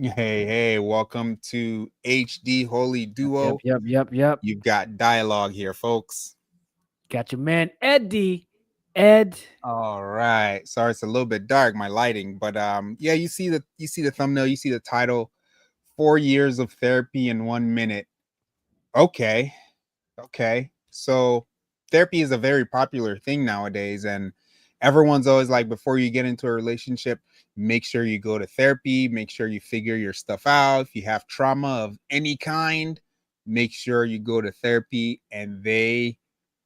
Hey, welcome to HD Holy Yep, Duo. yep, yep, yep. You've got dialogue here, folks. Got your man Eddie. Ed. All right. Sorry, it's a little bit dark, my lighting, but yeah, you see the thumbnail, you see the title, 4 years of therapy in 1 minute. Okay. Okay. So therapy is a very popular thing nowadays, and everyone's always like, before you get into a relationship, make sure you go to therapy, make sure you figure your stuff out. If you have trauma of any kind, make sure you go to therapy and they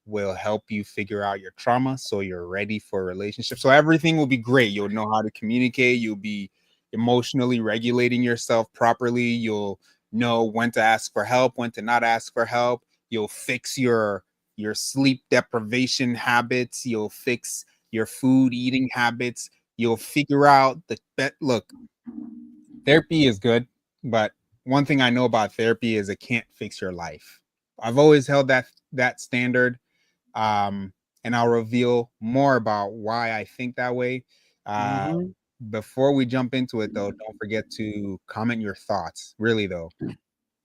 will help you figure out your trauma so you're ready for a relationship. So everything will be great. You'll know how to communicate, you'll be emotionally regulating yourself properly, you'll know when to ask for help, when to not ask for help. You'll fix your sleep deprivation habits, you'll fix your food eating habits, you'll figure out the look, therapy is good, but one thing I know about therapy is it can't fix your life. I've always held that standard, and I'll reveal more about why I think that way. Uh, Mm-hmm. Before we jump into it, though, don't forget to comment your thoughts. Really, though,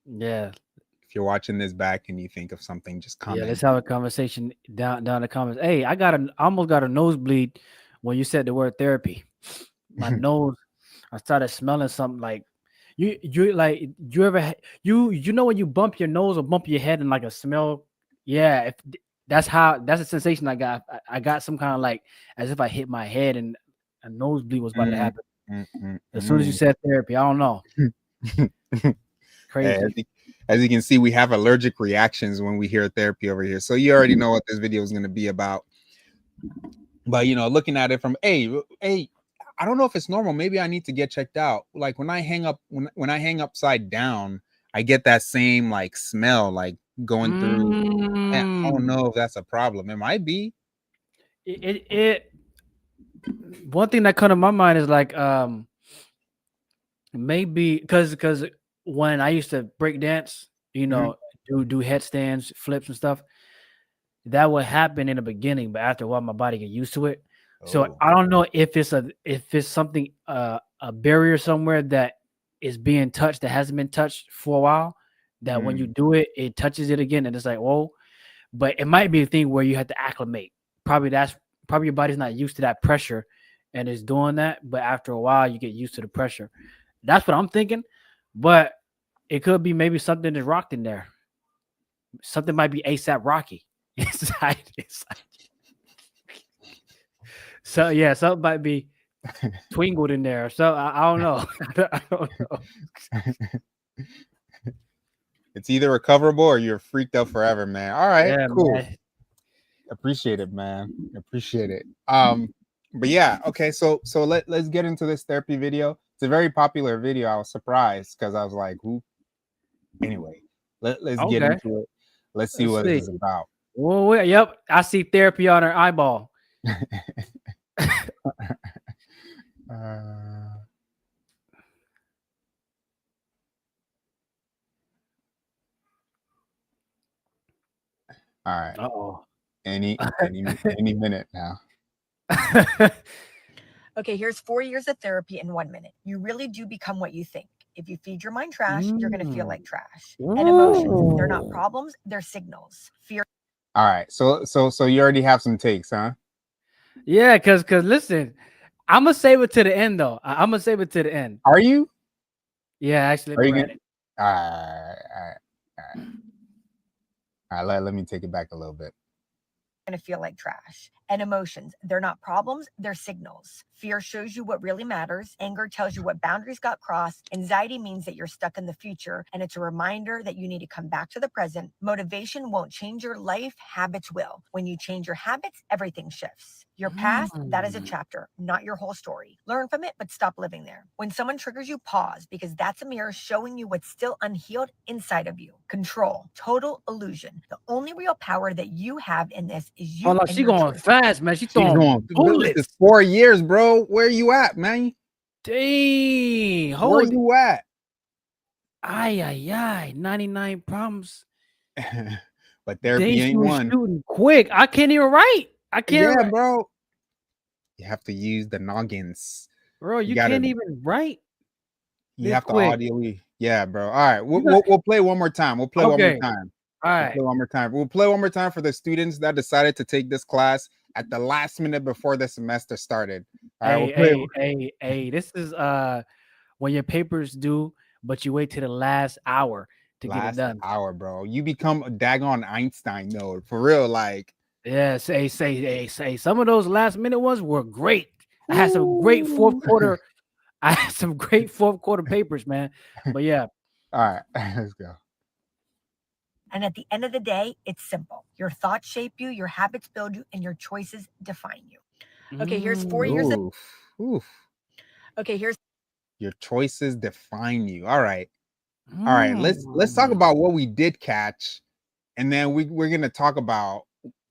Yeah, if you're watching this back and you think of something, just yeah. comment. Let's have a conversation down the comments. Hey, I almost got a nosebleed when you said the word therapy. My nose, I started smelling something like you ever you know when you bump your nose or bump your head and like a smell. Yeah, that's a sensation I got. I got some kind of like as if I hit my head and a nosebleed was about to Mm, happen. mm, mm, As soon as you mm. said therapy, I don't know. Hey, Crazy. as you can see, we have allergic reactions when we hear therapy over here. So you already know what this video is going to be about. But looking at it from hey, I don't know if it's normal. Maybe I need to get checked out. Like when I hang up, when I hang upside down, I get that same like smell, like going through. I don't Mm. know if that's a problem. It might be. It one thing that come to my mind is like maybe because when I used to break dance, Mhm. do headstands, flips and stuff, that would happen in the beginning, but after a while my body get used to it. So Oh. I don't know if it's something a barrier somewhere that is being touched that hasn't been touched for a while, that when you Mm. do it, it touches it again and it's like, whoa. But it might be a thing where you have to acclimate. Probably your body's not used to that pressure and it's doing that, but after a while you get used to the pressure. That's what I'm thinking. But it could be maybe something that's rocked in there. Something might be ASAP Rocky inside. So yeah, something might be twinkled in there. So I don't know. I don't know. It's either recoverable or you're freaked out forever, man. All right, Yeah, cool. man. Appreciate it, man. Appreciate it. But yeah, okay. So let's get into this therapy video. It's a very popular video. I was surprised because I was like, who? Anyway, let's get Okay. into it. Let's see Let's what this see. is about. Whoa, wait, yep. I see therapy on her eyeball. uh, all right. Uh-oh. Any minute now. Okay, here's 4 years of therapy in 1 minute. You really do become what you think. If you feed your mind trash, you're going to feel Mm. like trash. And emotions, they're not Ooh. problems, they're signals. Fear All right. So you already have some takes, huh? Yeah, cause listen, I'm gonna save it to the end though. I'm gonna save it to the end. Are you? Yeah, actually, let Are me you write gonna? it. All right. All right. All right. All right. Let me take it back a little bit. going to feel like trash. And emotions, they're not problems, they're signals. Fear shows you what really matters. Anger tells you what boundaries got crossed. Anxiety means that you're stuck in the future, and it's a reminder that you need to come back to the present. Motivation won't change your life, habits will. When you change your habits, everything shifts. Your past, that is a Mm. chapter, not your whole story. Learn from it, but stop living there. When someone triggers you, pause, because that's a mirror showing you what's still unhealed inside of you. Control, total illusion. The only real power that you have in this is Hold you on, and she your going choices. fast, man. She She's throwing going. This is bullets. 4 years, bro. Where you at, man? Dang, Where hold. you at? Ay, ay, ay. 99 problems. But Dang, therapy she ain't was one. shooting quick. I can't even write. I can't Yeah, write. bro. You have to use the noggins. Bro, You you gotta. can't even write. You This have to quick. audially. Yeah, bro. All right. We'll, You got- we'll, we'll play one more time. We'll play one more Okay. time. All We'll right. play one more time. We'll play one more time for the students that decided to take this class at the last minute before the semester started. All right. We'll play. Hey. This is when your papers due, but you wait till the last hour to get it Last done. hour, bro. You become a daggone Einstein, though. For real. Like, Yeah, say. Some of those last minute ones were great. I had some great fourth quarter. I had some great fourth quarter papers, man. But yeah, all right. Let's go. And at the end of the day, it's simple. Your thoughts shape you, your habits build you, and your choices define you. Okay, here's 4 years of Oof. Okay, here's Your choices define you. All right. All right. Let's talk about what we did catch, and then we're gonna talk about.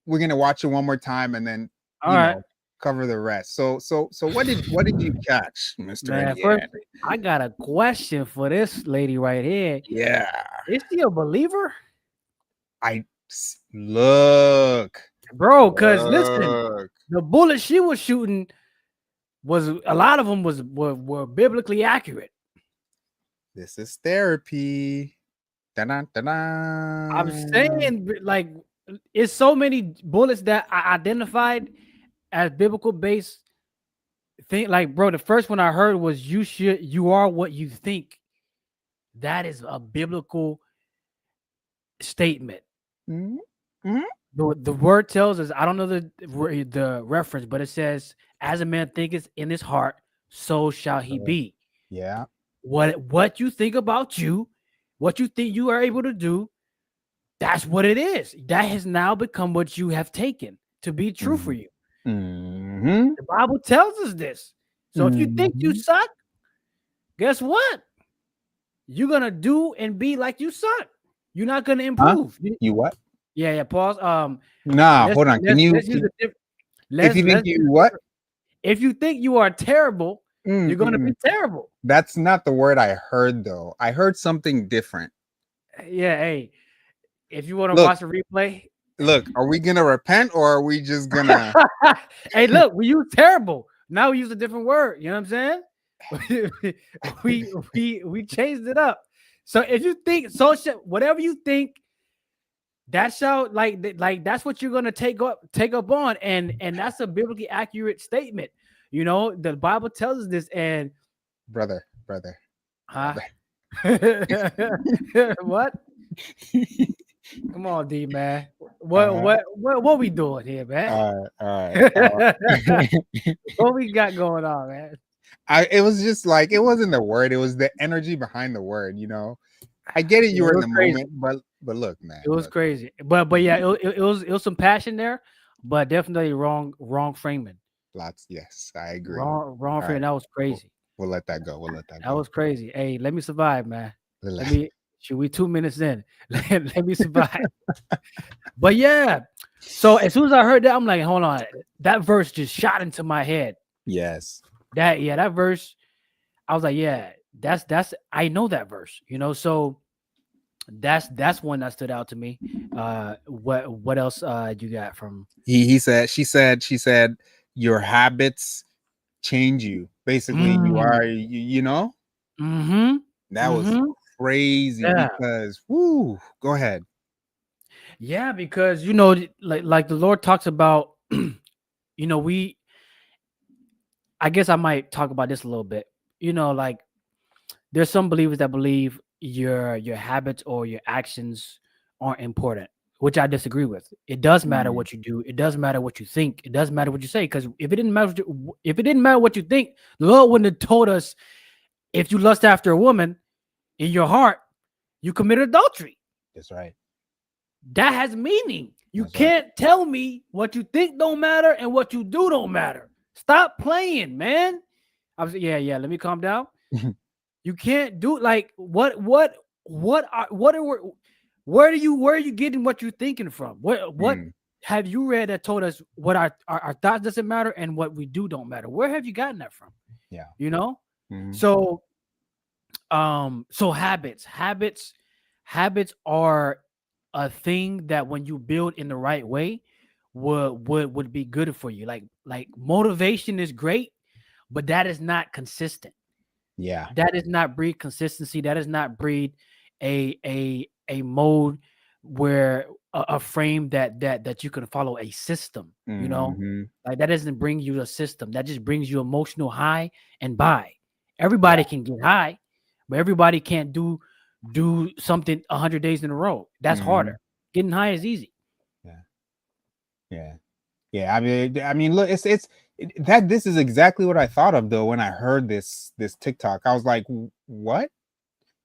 We're gonna watch it one more time, and then All right. cover the rest. So what did you catch, Mr. Man, Indiana? first, I got a question for this lady right here. Yeah. Is she a believer? Look, Bro, because listen, look. the bullets she was shooting was a lot of them were biblically accurate. This is therapy. Da-da, da-da. I'm saying, like, it's so many bullets that I identified as biblical based thing. Like, bro, the first one I heard was you are what you think. That is a biblical statement. Mm-hmm. The word tells us, I don't know the reference, but it says, as a man thinketh in his heart, so shall he be. Yeah. What you think about you, what you think you are able to do, that's what it is. That has now become what you have taken to be true for you. Mm-hmm. The Bible tells us this. So if you think you suck, guess what? You're gonna do and be like you suck. You're not gonna improve. You what? Yeah. Pause. Nah, hold on. Can you? If you think you are terrible, you're gonna be terrible. That's not the word I heard, though. I heard something different. Yeah. Hey, if you want to watch the replay, look, are we gonna repent or are we just gonna? Hey, look, we use terrible. Now we use a different word. You know what I'm saying? we changed it up. So if you think whatever you think, that shall like that's what you're gonna take up on, and that's a biblically accurate statement. You know, the Bible tells us this, and brother. Huh? What? Come on, D man. What we doing here, man? All right. What we got going on, man? It was just like, it wasn't the word, it was the energy behind the word, you know. I get it, you were in the moment, but look, man. It was crazy. But yeah, it was some passion there, but definitely wrong framing. Yes, I agree. Wrong framing. Right. That was crazy. We'll let that go. That was crazy. Hey, let me survive, man. Should we 2 minutes in? Let me survive. But yeah, so as soon as I heard that, I'm like, hold on, that verse just shot into my head. Yes. That verse, I was like, yeah, that's I know that verse, you know. So that's one that stood out to me. What else you got from? She said your habits change you. Basically, you are you know. Mm-hmm. That was crazy because go ahead. Yeah, because you know, like the Lord talks about, you know, I guess I might talk about this a little bit. You know, like there's some believers that believe your habits or your actions aren't important, which I disagree with. It does matter what you do. It does matter what you think. It does matter what you say. Because if it didn't matter what you think, the Lord wouldn't have told us, if you lust after a woman in your heart, you committed adultery. That's right. That has meaning. You can't tell me what you think don't matter and what you do don't matter. Stop playing, man. I was yeah. Let me calm down. You can't do where are you getting what you're thinking from? What have you read that told us what our thoughts doesn't matter and what we do don't matter? Where have you gotten that from? Yeah, you know. So habits are a thing that when you build in the right way would be good for you. Like motivation is great, but that is not consistent. Yeah. That does not breed consistency. That does not breed a mode where a frame that you can follow a system. You know, Hmm. like that doesn't bring you a system. That just brings you emotional high and buy. Everybody can get high, but everybody can't do something 100 days in a row. That's harder. Getting high is easy. Yeah. Yeah. Yeah. I mean, look, that this is exactly what I thought of though when I heard this TikTok. I was like, what?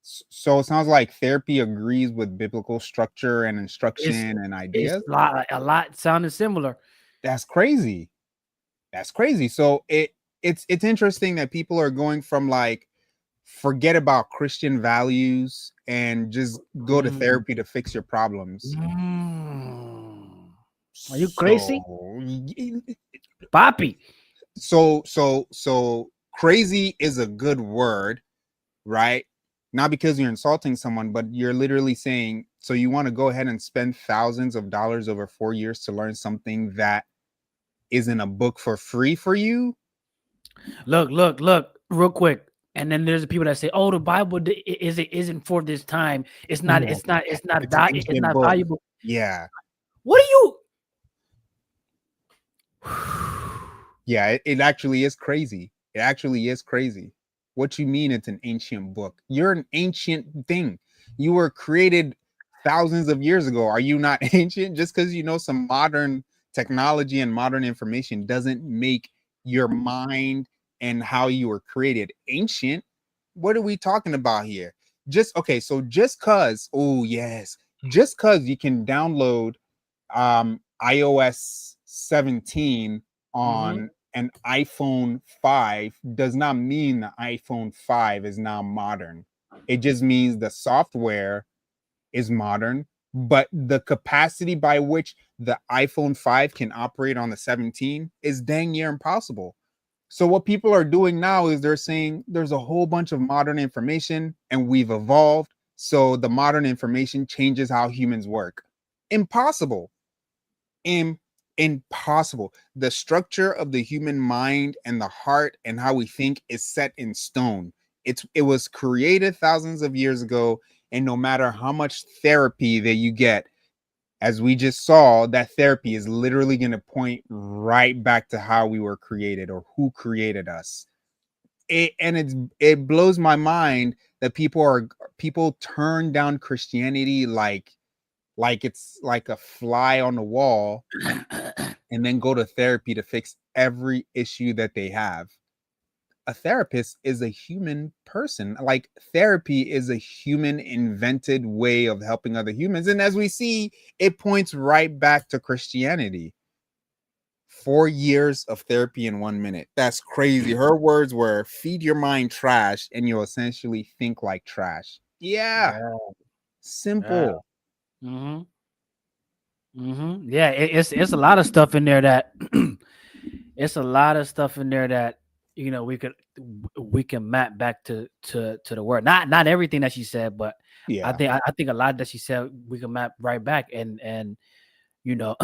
So it sounds like therapy agrees with biblical structure and It's instruction and it's ideas. a lot sounding similar. That's crazy. That's crazy. So it's interesting that people are going from like forget about Christian values and just go to Mm. therapy to fix your problems. Mm. Are you crazy, So Poppy? so crazy is a good word, right? Not because you're insulting someone, but you're literally saying, so you want to go ahead and spend thousands of dollars over 4 years to learn something that isn't a book for free for you? Look, real quick. And then there's the people that say, "Oh, the Bible isn't for this time. It's not. No, It's not. it's an It's ancient not book. valuable." Yeah. What are you? Yeah, it actually is crazy. It actually is crazy. What you mean it's an ancient book? You're an ancient thing. You were created thousands of years ago. Are you not ancient? Just because you know some modern technology and modern information doesn't make your mind and how you were created ancient. What are we talking about here? Just okay, so just cause, oh yes, just cause you can download iOS 17 Mhm. on an iPhone 5 does not mean the iPhone 5 is now modern. It just means the software is modern, but the capacity by which the iPhone 5 can operate on the 17 is dang near impossible. So what people are doing now is they're saying there's a whole bunch of modern information and we've evolved, so the modern information changes how humans work. Impossible. Impossible. The structure of the human mind and the heart and how we think is set in stone. It was created thousands of years ago, and no matter how much therapy that you get, as we just saw, that therapy is literally going to point right back to how we were created or who created us. It blows my mind that people turn down Christianity like it's like a fly on the wall and then go to therapy to fix every issue that they have. A therapist is a human person. Like therapy is a human invented way of helping other humans. And as we see, it points right back to Christianity. 4 years of therapy in 1 minute. That's crazy. Her words were feed your mind trash and you'll essentially think like trash. Yeah. Yeah. Simple. Mhm. Mhm. Yeah. It's a lot of stuff in there that it's a lot of stuff in there that we can map back to the word. Not everything that she said, but Yeah. I think a lot that she said we can map right back and you know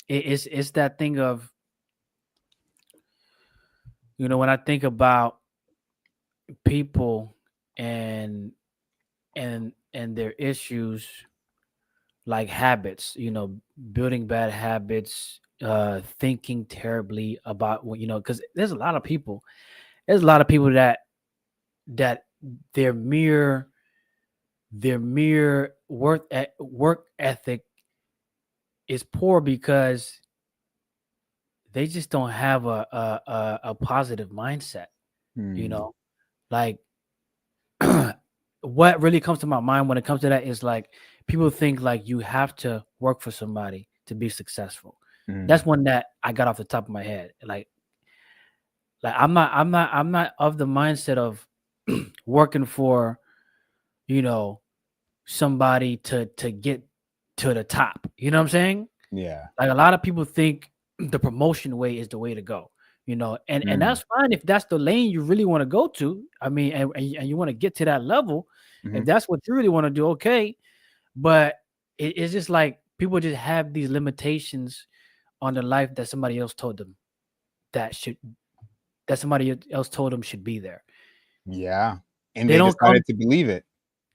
it's that thing of when I think about people and and their issues like habits, building bad habits, thinking terribly about because there's a lot of people that their mere work ethic is poor because they just don't have a positive mindset, you Hmm. know, like what really comes to my mind when it comes to that is like people think like you have to work for somebody to be successful. Hmm. That's one that I got off the top of my head. Like I'm not of the mindset of working for, you know, somebody to get to the top. You know what I'm saying? Yeah. Like a lot of people think the promotion way is the way to go, and Mm. that's fine if that's the lane you really want to go to. I mean, and you want to get to that level, if Mhm. that's what you really want to do, okay. But it's just like people just have these limitations on the life that somebody else told them that somebody else told them should be there. Yeah. And They they don't come. decided to believe it.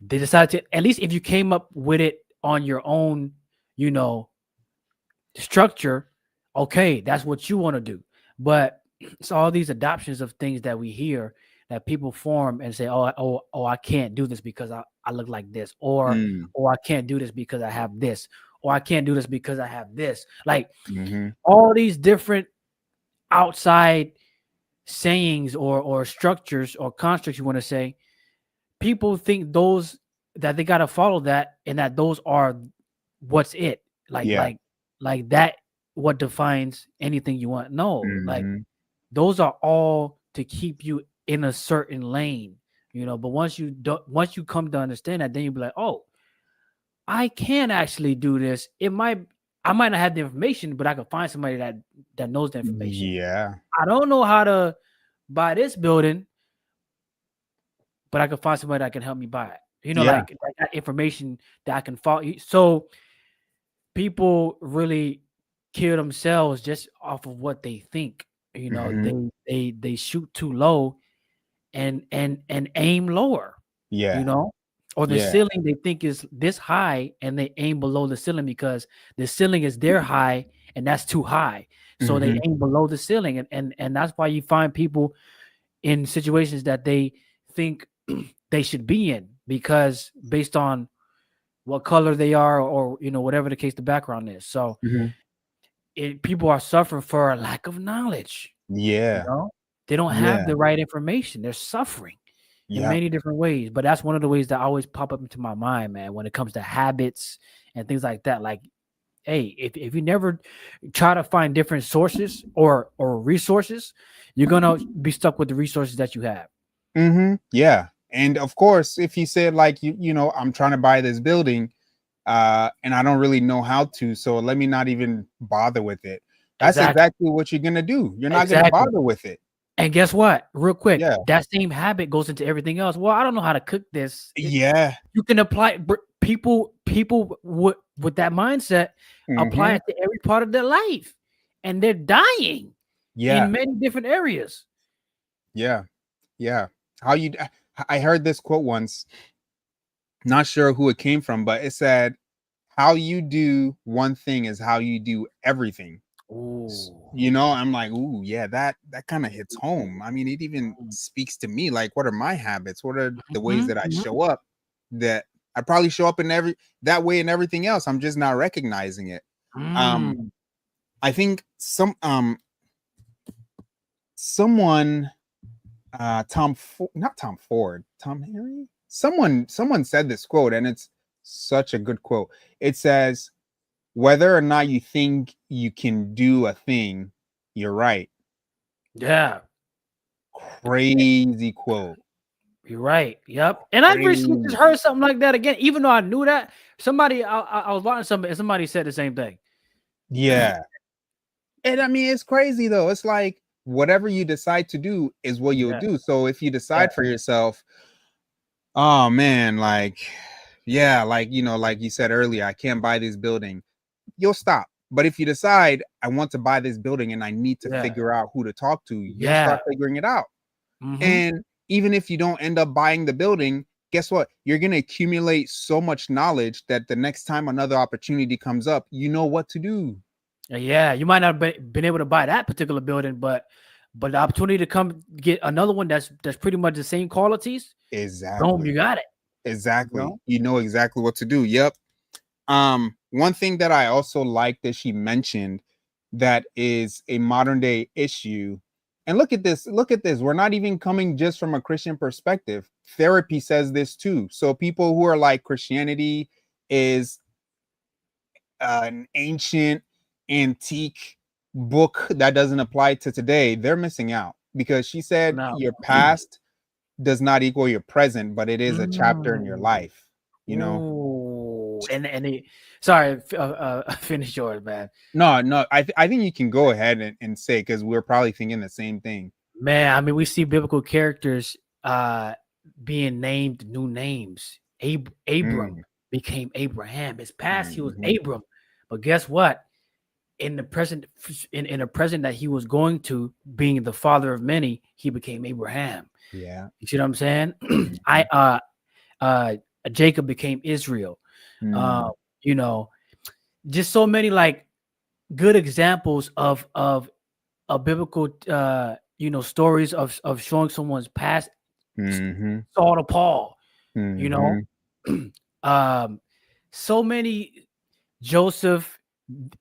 They decide to, at least if you came up with it on your own, you know, structure, okay, that's what you want to do. But it's all these adoptions of things that we hear that people form and say, oh, I can't do this because I look like this, or Mm. I can't do this because I have this, or I can't do this because I have this. Like Mm-hmm. all these different outside sayings or structures or constructs you want to say, people think those that they got to follow that, and that those are what's it, like Yeah. like that what defines anything you want. No, like Mm-hmm. those are all to keep you in a certain lane, you know. But once you come to understand that, then you'll be like, oh, I can actually do this. I might not have the information, but I can find somebody that knows the information. Yeah. I don't know how to buy this building, but I can find somebody that can help me buy it. You know, Yeah. like that information that I can follow. So people really kill themselves just off of what they think. You know, Mm-hmm. they shoot too low and aim lower. Yeah. You know, or the Yeah. ceiling they think is this high, and they aim below the ceiling because the ceiling is their high and that's too high. So they Mm-hmm. aim below the ceiling, and that's why you find people in situations that they think they should be in, because based on what color they are, or you know, whatever the case the background is. So Mm-hmm. people are suffering for a lack of knowledge. You Yeah. know, they don't have Yeah. the right information. They're suffering in Yep. many different ways. But that's one of the ways that always pop up into my mind, man, when it comes to habits and things like that. Like, hey, if you never try to find different sources or resources, you're gonna be stuck with the resources that you have. Mm-hmm. Yeah. And of course, if you said like you know, I'm trying to buy this building, and I don't really know how to, so let me not even bother with it. That's Exactly. exactly what you're gonna do. You're not gonna Exactly. bother with it. And guess what? Real quick, Yeah. that same habit goes into everything else. Well, I don't know how to cook this. Yeah. You can apply people with that mindset apply Mm-hmm. it to every part of their life, and they're dying Yeah. in many different areas. Yeah. Yeah. How you I heard this quote once, not sure who it came from, but it said, how you do one thing is how you do everything. Ooh. You know, I'm like, ooh, yeah, that kind of hits home. I mean, it even speaks to me. Like, what are my habits? What are the ways that I Mhm. show up? That I probably show up in that way and everything else. I'm just not recognizing it. Mm. I think someone not Tom Ford, Tom Henry. Someone said this quote, and it's such a good quote. It says, whether or not you think you can do a thing, you're right. Yeah, Crazy quote. you're right. Yep. And I've recently just heard something like that again, even though I knew that. I was watching something, and somebody said the same thing. Yeah. And I mean, it's crazy though. It's like whatever you decide to do is what you'll Yeah. do. So if you decide for yourself, oh man, like, yeah, like, you know, like you said earlier, I can't buy this building, you'll stop. But if you decide, I want to buy this building and I need to figure out who to talk to, you'll start figuring it out. Mhm. And even if you don't end up buying the building, guess what? You're going to accumulate so much knowledge that the next time another opportunity comes up, you know what to do. Yeah, you might not have been able to buy that particular building, but the opportunity to come get another one that's pretty much the same qualities, Exactly. boom, you got it. Exactly. You know exactly what to do. Yep. One thing that I also like that she mentioned that is a modern day issue. And look at this. Look at this. We're not even coming just from a Christian perspective. Therapy says this too. So people who are like Christianity is an ancient, antique book that doesn't apply to today, they're missing out, because she said your past does not equal your present, but it is a chapter in your life, you know. Ooh. And sorry, finish yours, man. No, I think you can go ahead and say, because we're probably thinking the same thing. Man, I mean, we see biblical characters being named new names. Abram became Abraham. His past, he was Abram. But guess what? in the present, in a present that he was going to, being the father of many, he became Abraham. Yeah. You see what I'm saying? Mhm. Jacob became Israel. Mm. You know, just so many like good examples of a biblical stories of showing someone's past. Mhm. Saul to Paul, you know, Mhm. so many Joseph,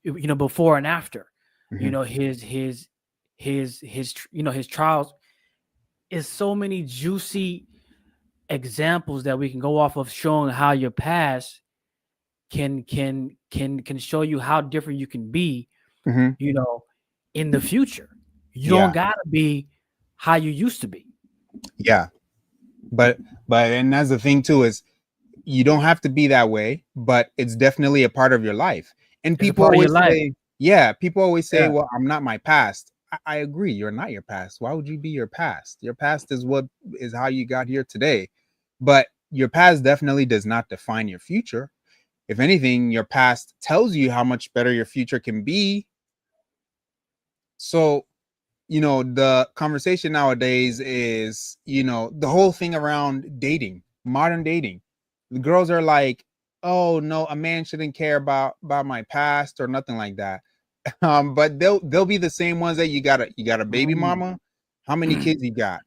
before and after, Mhm. his trials, is so many juicy examples that we can go off of, showing how your past can show you how different you can be, Mhm. in the future. You don't Yeah. gotta be how you used to be. Yeah. But and that's the thing too, is you don't have to be that way, but it's definitely a part of your life. And It's a people part of your always life. say, yeah, people always say, Yeah. well, I'm not my past. I agree, you're not your past. Why would you be your past? Your past is what is how you got here today. But your past definitely does not define your future. If anything, your past tells you how much better your future can be. So, the conversation nowadays is, the whole thing around dating, modern dating. The girls are like, "Oh no, a man shouldn't care about my past or nothing like that." But they'll be the same ones that you got a baby Mm. mama. How many kids you got?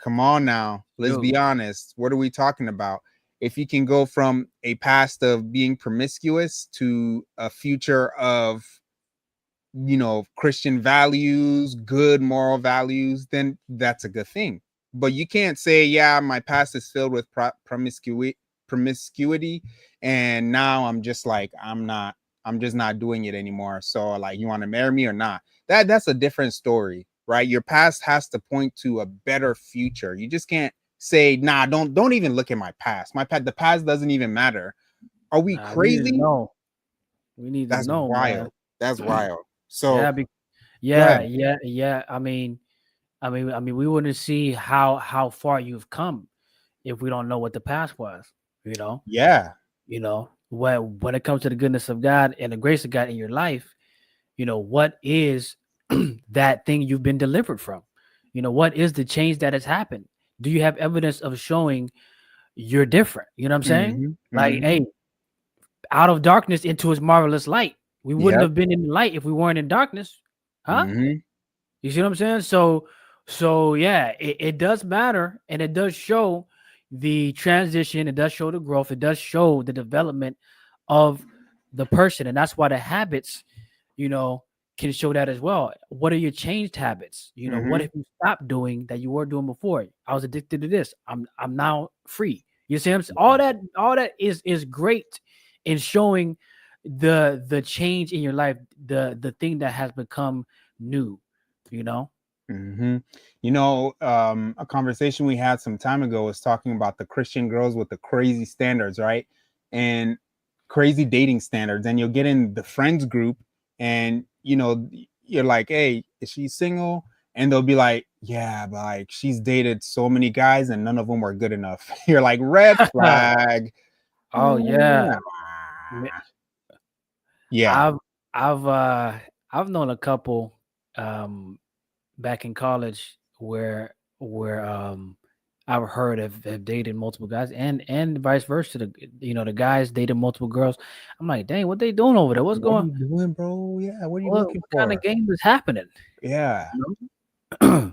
Come on now, let's Yo, be honest. What are we talking about? If you can go from a past of being promiscuous to a future of, Christian values, good moral values, then that's a good thing. But you can't say, yeah, my past is filled with promiscuity, and now I'm just not doing it anymore. So like, you want to marry me or not? That's a different story, right? Your past has to point to a better future. You just can't say, nah, don't even look at my past. The past doesn't even matter. Are we nah, we need to crazy? know. We need to That's know, man. wild. That's wild. So Yeah, go yeah, ahead. yeah, yeah. We wouldn't see how far you've come if we don't know what the past was. You know, Yeah. when it comes to the goodness of God and the grace of God in your life, what is that thing you've been delivered from? What is the change that has happened? Do you have evidence of showing you're different? You know what I'm saying? Mhm, Like, mhm. hey, out of darkness into his marvelous light. We wouldn't Yep. have been in the light if we weren't in darkness. Huh? Mhm, You see what I'm saying? So yeah, it does matter, and it does show the transition, it does show the growth, it does show the development of the person. And that's why the habits, you know, can show that as well. What are your changed habits? What mhm, have you stopped doing that you were doing before? I was addicted to this. I'm now free. You see what I'm saying? All that is great in showing the change in your life, the thing that has become new, you know? mhm. A conversation we had some time ago was talking about the Christian girls with the crazy standards, right? And crazy dating standards. And you'll get in the friends group and, you're like, "Hey, is she single?" And they'll be like, "Yeah, but like she's dated so many guys and none of them were good enough." You're like, "Red flag." Oh yeah. Me- Yeah. I've I've known a couple um back in college where I've heard have dated multiple guys, and vice versa. The guys dated multiple girls. I'm like, dang, what they doing over there? What's What are going? you doing, bro? Yeah, what are you What looking kind of for? game is happening? Yeah. Yeah.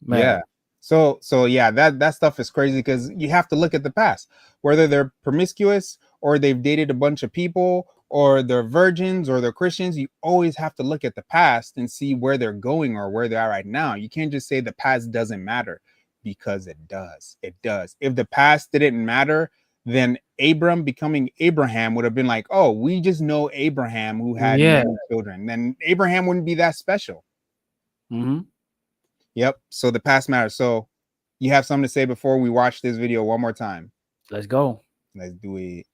Man, So yeah, that stuff is crazy because you have to look at the past, whether they're promiscuous or they've dated a bunch of people or they're virgins or they're Christians. You always have to look at the past and see where they're going or where they are right now. You can't just say the past doesn't matter, because it does. It does. If the past didn't matter, then Abram becoming Abraham would have been like, oh, we just know Abraham who had yeah. many children. Then Abraham wouldn't be that special. Hmm. Yep. So the past matters. So you have something to say before we watch this video one more time? Let's go. Let's do it.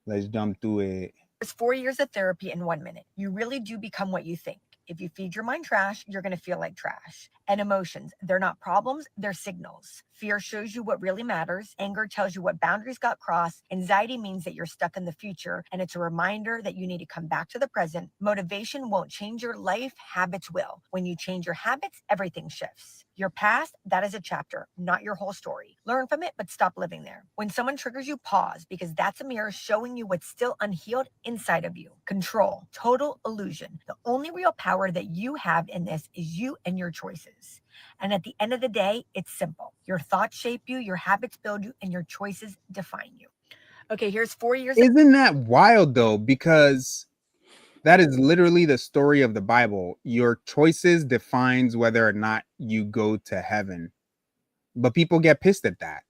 Let's jump to it. There's 4 years of therapy in 1 minute. You really do become what you think. If you feed your mind trash, you're going to feel like trash. And emotions, they're not problems, they're signals. Fear shows you what really matters. Anger tells you what boundaries got crossed. Anxiety means that you're stuck in the future, and it's a reminder that you need to come back to the present. Motivation won't change your life, habits will. When you change your habits, everything shifts. Your past, that is a chapter, not your whole story. Learn from it, but stop living there. When someone triggers you, pause, because that's a mirror showing you what's still unhealed inside of you. Control, total illusion. The only real power that you have in this is you and your choices. And at the end of the day, it's simple. Your thoughts shape you, your habits build you, and your choices define you. Okay, here's 4 years. Isn't that wild though? Because that is literally the story of the Bible. Your choices defines whether or not you go to heaven. But people get pissed at that.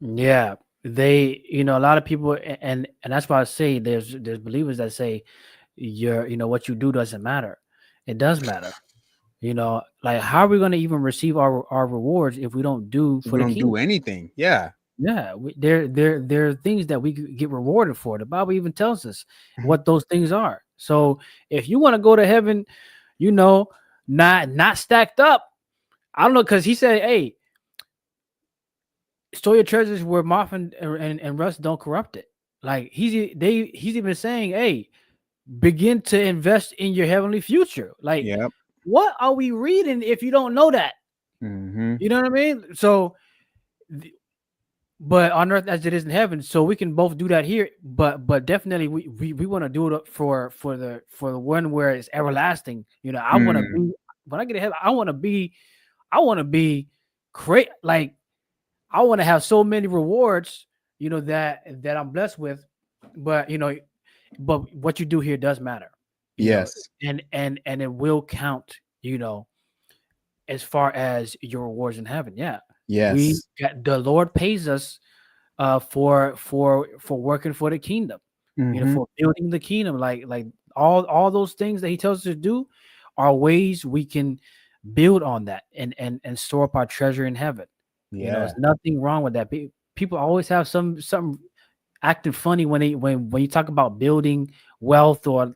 Yeah, they, a lot of people, and that's why I say there's believers that say what you do doesn't matter. It does matter. Like, how are we going to even receive our rewards if we don't do for We the don't kingdom? do anything. Yeah. Yeah, there are things that we could get rewarded for. The Bible even tells us what those things are. So if you want to go to heaven, not stacked up, I don't know, because he said, "Hey, store your treasures where moth and rust don't corrupt it." Like he's even saying, "Hey, begin to invest in your heavenly future." Like, Yep. what are we reading if you don't know that? Mm-hmm. You know what I mean? So, but on earth as it is in heaven, so we can both do that here. But definitely we want to do it for the one where it's everlasting. I want to be, when I get ahead, I want to be great. Like, I want to have so many rewards, that I'm blessed with. But but what you do here does matter. Yes. And it will count, as far as your rewards in heaven. Yeah. Yes. The Lord pays us for working for the kingdom, for building the kingdom. Like all those things that he tells us to do are ways we can build on that and store up our treasure in heaven. Yeah. There's nothing wrong with that. People always have something acting funny when you talk about building wealth, or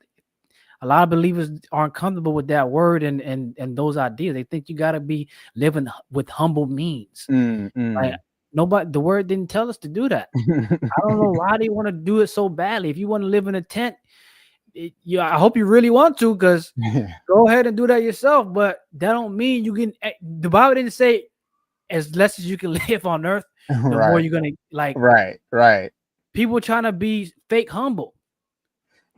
a lot of believers aren't comfortable with that word and those ideas. They think you got to be living with humble means. Like, nobody, the word didn't tell us to do that. I don't know why they want to do it so badly. If you want to live in a tent, I hope you really want to, because go ahead and do that yourself. But that don't mean you can. The Bible didn't say as less as you can live on earth, the more you're gonna like. Right. People trying to be fake humble.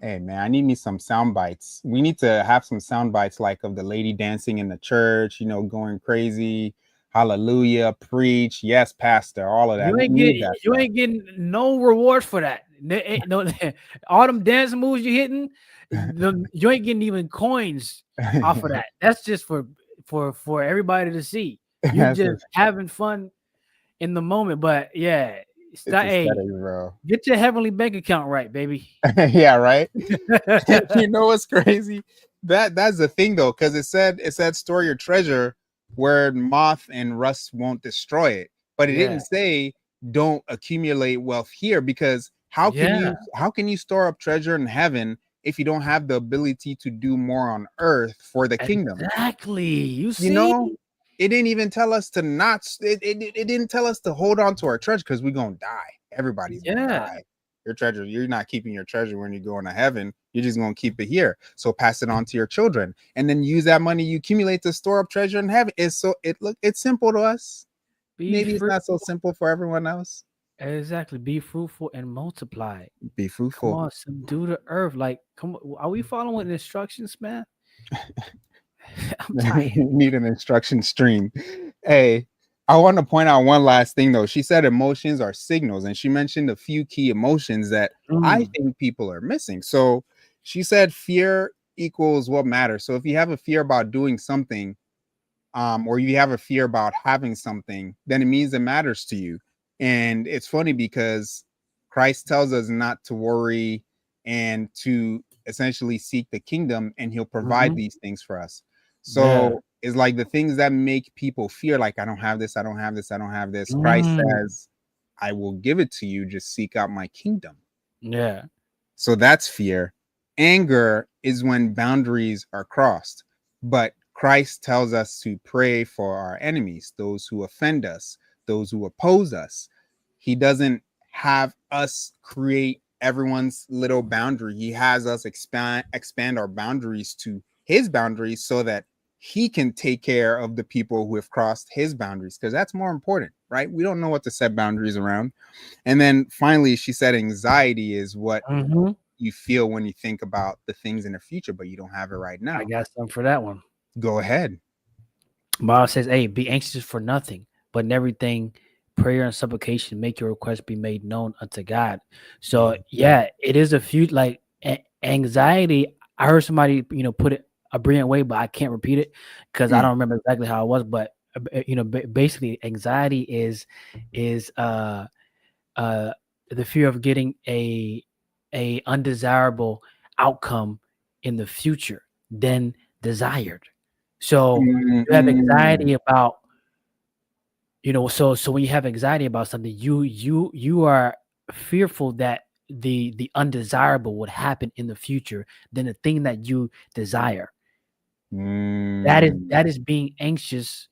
Hey man, I need me some sound bites. We need to have some sound bites, like of the lady dancing in the church, going crazy. Hallelujah, preach, yes, pastor, all of that. You ain't getting no rewards for that. No, all them dance moves you hitting, you ain't getting even coins off of that. That's just for everybody to see. You just having fun in the moment. But yeah, bro. Get your heavenly bank account right, baby. Yeah, right. You know what's crazy? That's the thing though, because it said store your treasure where moth and rust won't destroy it, but it didn't say don't accumulate wealth here, because how can you store up treasure in heaven if you don't have the ability to do more on earth for the kingdom? Exactly. You see, it didn't even tell us to not. It didn't tell us to hold on to our treasure, because we're gonna die. Everybody's gonna die. Your treasure, you're not keeping your treasure when you go into heaven. You're just gonna keep it here. So pass it on to your children, and then use that money you accumulate to store up treasure in heaven. It's simple to us. Maybe it's not so simple for everyone else. Exactly. Be fruitful and multiply. Be fruitful. Come on, subdue the earth. Like, come on, are we following instructions, man? I'm tired. Need an instruction stream. Hey, I want to point out one last thing though. She said emotions are signals, and she mentioned a few key emotions that I think people are missing. So she said fear equals what matters. So if you have a fear about doing something, or you have a fear about having something, then it means it matters to you. And it's funny because Christ tells us not to worry and to essentially seek the kingdom, and he'll provide these things for us. So it's like the things that make people fear, like, I don't have this, I don't have this, I don't have this. Christ says, I will give it to you. Just seek out my kingdom. Yeah. So that's fear. Anger is when boundaries are crossed. But Christ tells us to pray for our enemies, those who offend us. those who oppose us. He doesn't have us create everyone's little boundary. He has us expand our boundaries to his boundaries so that he can take care of the people who have crossed his boundaries, because that's more important, right? We don't know what to set boundaries around. And then finally, she said anxiety is what you feel when you think about the things in the future, but you don't have it right now. I got something for that one. Go ahead. Bible says, hey, be anxious for nothing, but in everything, prayer and supplication, make your request be made known unto God. So yeah, it is a few like anxiety. I heard somebody, put it a brilliant way, but I can't repeat it because I don't remember exactly how it was. But basically, anxiety is the fear of getting a undesirable outcome in the future than desired. So you have anxiety about, so when you have anxiety about something, you are fearful that the undesirable would happen in the future than the thing that you desire. That is being anxious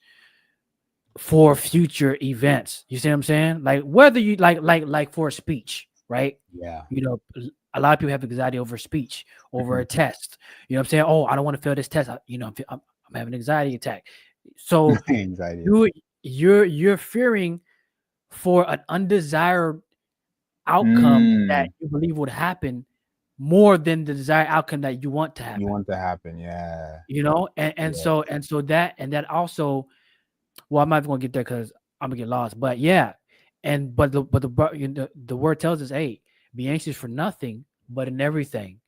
for future events. You see what I'm saying? Like whether you like for a speech, right? Yeah. A lot of people have anxiety over speech, over a test. You know what I'm saying? Oh, I don't want to fail this test. I'm having an anxiety attack. So anxiety. You're fearing for an undesired outcome that you believe would happen more than the desired outcome that you want to happen. You want to happen, yeah. So that also, well, I'm not even gonna get there because I'm gonna get lost. But yeah, but the word tells us, hey, be anxious for nothing, but in everything,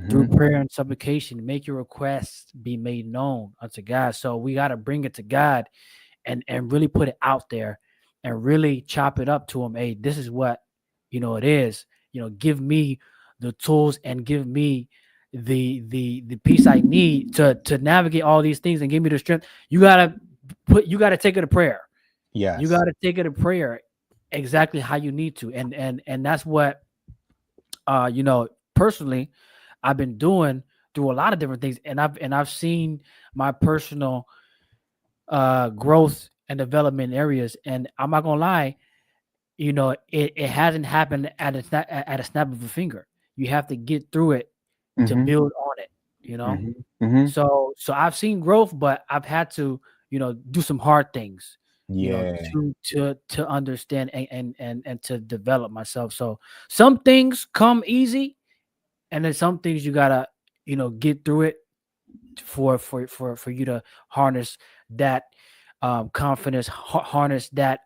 through prayer and supplication, make your requests be made known unto God. So we got to bring it to God and really put it out there and really chop it up to him. Hey, this is what it is. Give me the tools and give me the peace I need to navigate all these things and give me the strength. You gotta take it to prayer. Yeah, you gotta take it to prayer exactly how you need to, and that's what personally I've been doing through a lot of different things, and I've seen my personal growth and development areas. And I'm not gonna lie, it hasn't happened at a snap of a finger. You have to get through it to build on it. So I've seen growth, but I've had to do some hard things to understand and to develop myself. So some things come easy, and then some things you gotta get through it for you to harness that confidence, harness that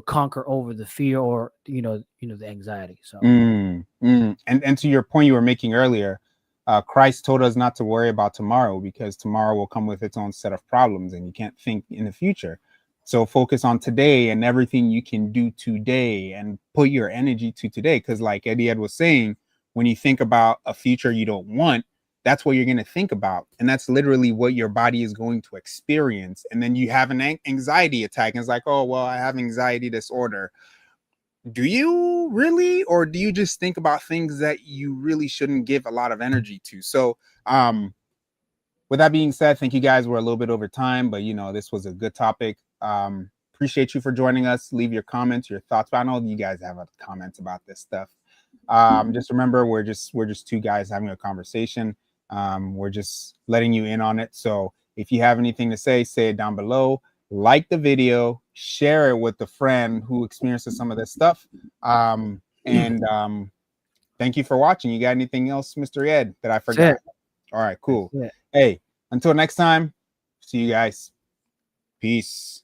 conquer over the fear or the anxiety. So and to your point you were making earlier, Christ told us not to worry about tomorrow because tomorrow will come with its own set of problems and you can't think in the future. So focus on today and everything you can do today and put your energy to today, because like Eddie Ed was saying, when you think about a future you don't want, that's what you're going to think about. And that's literally what your body is going to experience. And then you have an anxiety attack. And it's like, oh, well, I have anxiety disorder. Do you really? Or do you just think about things that you really shouldn't give a lot of energy to? So with that being said, thank you guys. We're a little bit over time, but this was a good topic. Appreciate you for joining us. Leave your comments, your thoughts. I know you guys have comments about this stuff. Just remember, we're just two guys having a conversation. We're just letting you in on it. So if you have anything to say it down below. Like the video, share it with a friend who experiences some of this stuff. And thank you for watching. You got anything else, Mr. Ed, that I forgot? All right, cool. Hey, until next time, see you guys. Peace.